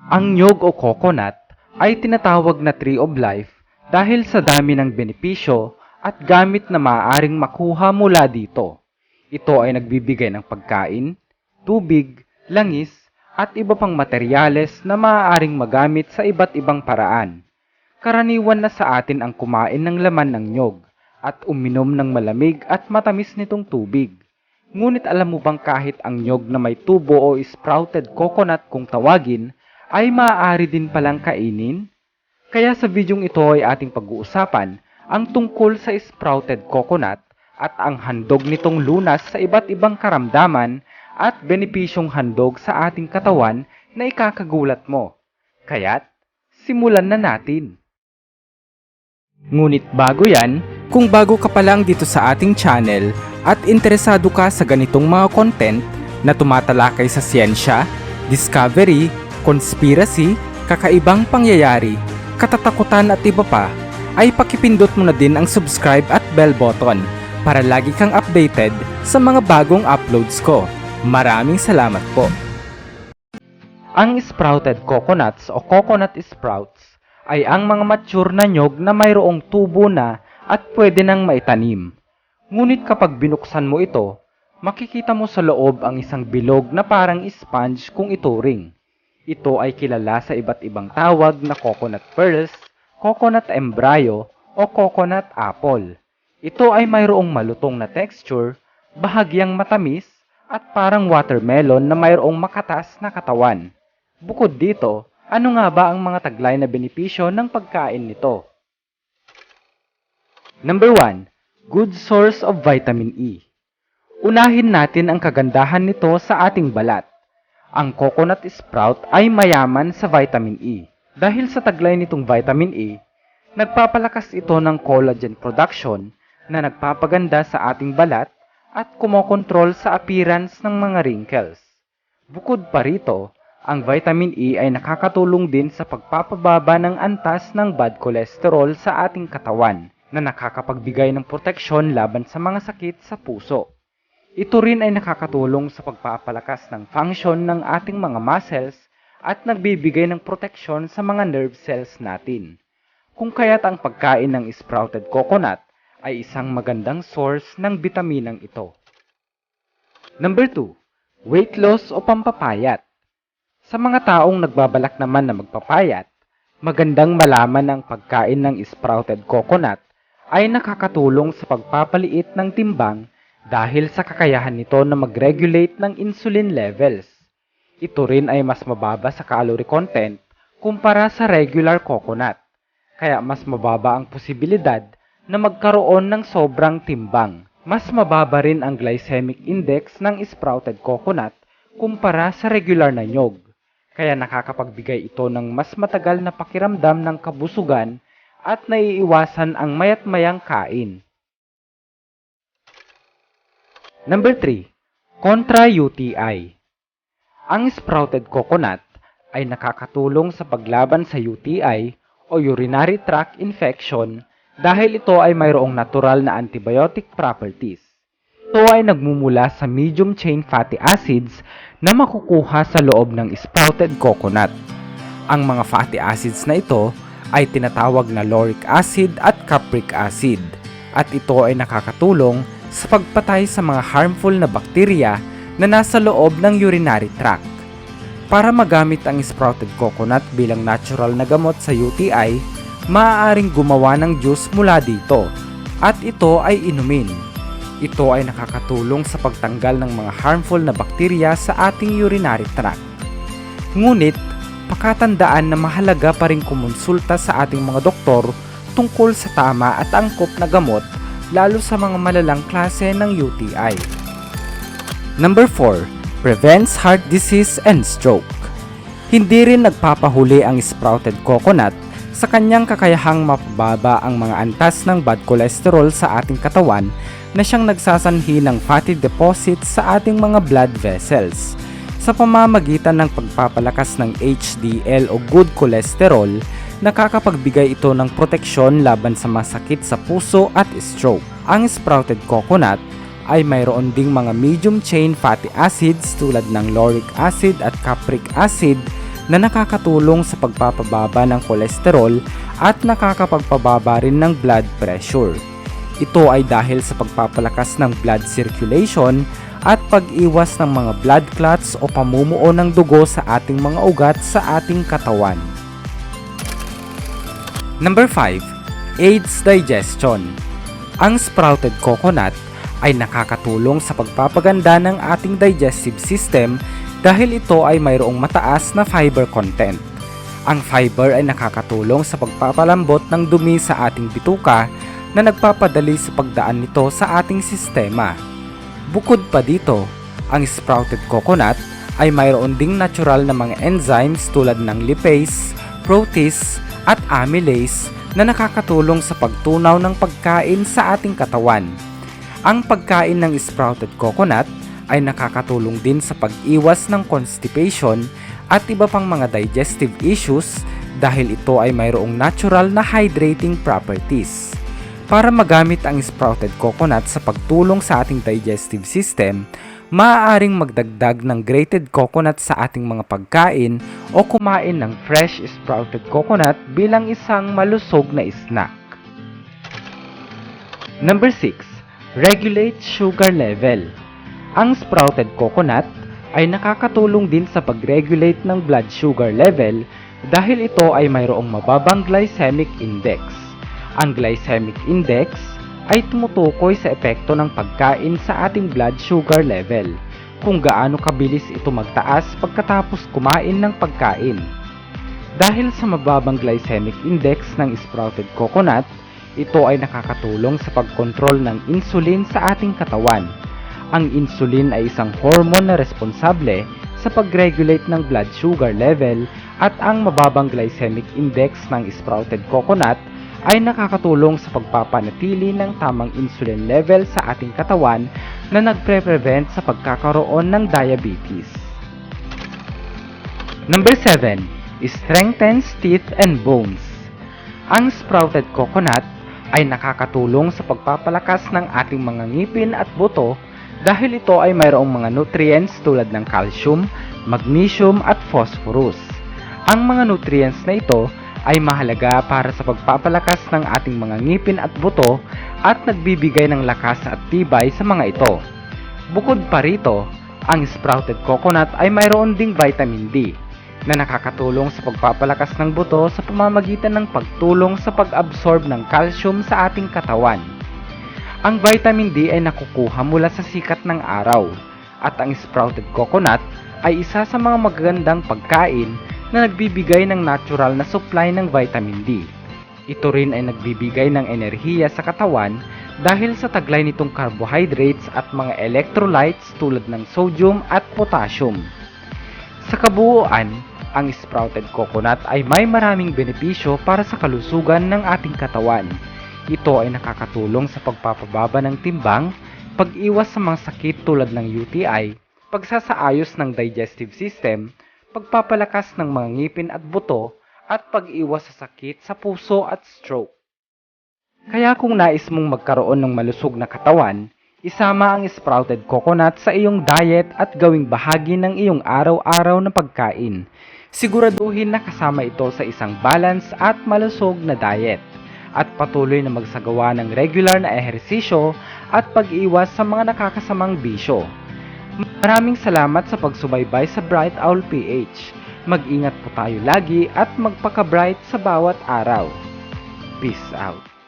Ang nyog o coconut ay tinatawag na tree of life dahil sa dami ng benepisyo at gamit na maaaring makuha mula dito. Ito ay nagbibigay ng pagkain, tubig, langis, at iba pang materyales na maaaring magamit sa iba't ibang paraan. Karaniwan na sa atin ang kumain ng laman ng nyog at uminom ng malamig at matamis nitong tubig. Ngunit alam mo bang kahit ang nyog na may tubo o sprouted coconut kung tawagin, ay maaari din palang kainin? Kaya sa videong ito ay ating pag-uusapan ang tungkol sa sprouted coconut at ang handog nitong lunas sa iba't ibang karamdaman at benepisyong handog sa ating katawan na ikakagulat mo. Kaya't, simulan na natin! Ngunit bago yan, kung bago ka pa lang dito sa ating channel at interesado ka sa ganitong mga content na tumatalakay sa siyensya, discovery, conspiracy, kakaibang pangyayari, katatakutan at iba pa, ay pakipindot mo na din ang subscribe at bell button para lagi kang updated sa mga bagong uploads ko. Maraming salamat po! Ang sprouted coconuts o coconut sprouts ay ang mga mature na nyog na mayroong tubo na at pwede nang maitanim. Ngunit kapag binuksan mo ito, makikita mo sa loob ang isang bilog na parang sponge kung ituring. Ito ay kilala sa iba't ibang tawag na coconut pearls, coconut embryo o coconut apple. Ito ay mayroong malutong na texture, bahagyang matamis at parang watermelon na mayroong makatas na katawan. Bukod dito, ano nga ba ang mga taglay na benepisyo ng pagkain nito? Number 1. Good source of vitamin E. Unahin natin ang kagandahan nito sa ating balat. Ang coconut sprout ay mayaman sa vitamin E. Dahil sa taglay nitong vitamin E, nagpapalakas ito ng collagen production na nagpapaganda sa ating balat at kumokontrol sa appearance ng mga wrinkles. Bukod pa rito, ang vitamin E ay nakakatulong din sa pagpapababa ng antas ng bad cholesterol sa ating katawan na nakakapagbigay ng proteksyon laban sa mga sakit sa puso. Ito rin ay nakakatulong sa pagpapalakas ng function ng ating mga muscles at nagbibigay ng proteksyon sa mga nerve cells natin. Kung kaya't ang pagkain ng sprouted coconut ay isang magandang source ng bitaminang ito. Number 2. Weight loss o pampapayat. Sa mga taong nagbabalak naman na magpapayat, magandang malaman ang pagkain ng sprouted coconut ay nakakatulong sa pagpapaliit ng timbang dahil sa kakayahan nito na mag-regulate ng insulin levels. Ito rin ay mas mababa sa calorie content kumpara sa regular coconut, kaya mas mababa ang posibilidad na magkaroon ng sobrang timbang. Mas mababa rin ang glycemic index ng sprouted coconut kumpara sa regular na nyog. Kaya nakakapagbigay ito ng mas matagal na pakiramdam ng kabusugan at naiiwasan ang mayat-mayang kain. Number 3. Kontra UTI. Ang sprouted coconut ay nakakatulong sa paglaban sa UTI o urinary tract infection dahil ito ay mayroong natural na antibiotic properties. Ito ay nagmumula sa medium chain fatty acids na makukuha sa loob ng sprouted coconut. Ang mga fatty acids na ito ay tinatawag na lauric acid at capric acid at ito ay nakakatulong sa pagpatay sa mga harmful na bakterya na nasa loob ng urinary tract. Para magamit ang sprouted coconut bilang natural na gamot sa UTI, maaaring gumawa ng juice mula dito at ito ay inumin. Ito ay nakakatulong sa pagtanggal ng mga harmful na bakterya sa ating urinary tract. Ngunit, pakatandaan na mahalaga pa rin kumonsulta sa ating mga doktor tungkol sa tama at angkop na gamot lalo sa mga malalang klase ng UTI. Number 4. Prevents heart disease and stroke. Hindi rin nagpapahuli ang sprouted coconut sa kanyang kakayahang mapababa ang mga antas ng bad cholesterol sa ating katawan na siyang nagsasanhi ng fatty deposits sa ating mga blood vessels. Sa pamamagitan ng pagpapalakas ng HDL o good cholesterol, nakakapagbigay ito ng proteksyon laban sa masakit sa puso at stroke. Ang sprouted coconut ay mayroon ding mga medium chain fatty acids tulad ng lauric acid at capric acid na nakakatulong sa pagpapababa ng kolesterol at nakakapagpababa rin ng blood pressure. Ito ay dahil sa pagpapalakas ng blood circulation at pag-iwas ng mga blood clots o pamumuo ng dugo sa ating mga ugat sa ating katawan. Number 5. Aids digestion. Ang sprouted coconut ay nakakatulong sa pagpapaganda ng ating digestive system dahil ito ay mayroong mataas na fiber content. Ang fiber ay nakakatulong sa pagpapalambot ng dumi sa ating bituka na nagpapadali sa pagdaan nito sa ating sistema. Bukod pa dito, ang sprouted coconut ay mayroon ding natural na mga enzymes tulad ng lipase, protease at amylase na nakakatulong sa pagtunaw ng pagkain sa ating katawan. Ang pagkain ng sprouted coconut ay nakakatulong din sa pag-iwas ng constipation at iba pang mga digestive issues dahil ito ay mayroong natural na hydrating properties. Para magamit ang sprouted coconut sa pagtulong sa ating digestive system, maaaring magdagdag ng grated coconut sa ating mga pagkain o kumain ng fresh sprouted coconut bilang isang malusog na snack. Number 6. Regulate sugar level. Ang sprouted coconut ay nakakatulong din sa pag-regulate ng blood sugar level dahil ito ay mayroong mababang glycemic index. Ang glycemic index ay tumutukoy sa epekto ng pagkain sa ating blood sugar level, kung gaano kabilis ito magtaas pagkatapos kumain ng pagkain. Dahil sa mababang glycemic index ng sprouted coconut, ito ay nakakatulong sa pagkontrol ng insulin sa ating katawan. Ang insulin ay isang hormone na responsable sa pag-regulate ng blood sugar level at ang mababang glycemic index ng sprouted coconut ay nakakatulong sa pagpapanatili ng tamang insulin level sa ating katawan na nagpre-prevent sa pagkakaroon ng diabetes. Number 7. Strengthens teeth and bones. Ang sprouted coconut ay nakakatulong sa pagpapalakas ng ating mga ngipin at buto dahil ito ay mayroong mga nutrients tulad ng calcium, magnesium at phosphorus. Ang mga nutrients na ito ay mahalaga para sa pagpapalakas ng ating mga ngipin at buto at nagbibigay ng lakas at tibay sa mga ito. Bukod pa rito, ang sprouted coconut ay mayroon ding vitamin D na nakakatulong sa pagpapalakas ng buto sa pamamagitan ng pagtulong sa pag-absorb ng calcium sa ating katawan. Ang vitamin D ay nakukuha mula sa sikat ng araw at ang sprouted coconut ay isa sa mga magagandang pagkain na nagbibigay ng natural na supply ng vitamin D. Ito rin ay nagbibigay ng enerhiya sa katawan dahil sa taglay nitong carbohydrates at mga electrolytes tulad ng sodium at potassium. Sa kabuuan, ang sprouted coconut ay may maraming benepisyo para sa kalusugan ng ating katawan. Ito ay nakakatulong sa pagpapababa ng timbang, pag-iwas sa mga sakit tulad ng UTI, pagsasaayos ng digestive system, pagpapalakas ng mga ngipin at buto, at pag-iwas sa sakit sa puso at stroke. Kaya kung nais mong magkaroon ng malusog na katawan, isama ang sprouted coconut sa iyong diet at gawing bahagi ng iyong araw-araw na pagkain. Siguraduhin na kasama ito sa isang balance at malusog na diet at patuloy na magsagawa ng regular na ehersisyo at pag-iwas sa mga nakakasamang bisyo. Maraming salamat sa pagsubaybay sa Bright Owl PH. Mag-ingat po tayo lagi at magpaka-bright sa bawat araw. Peace out.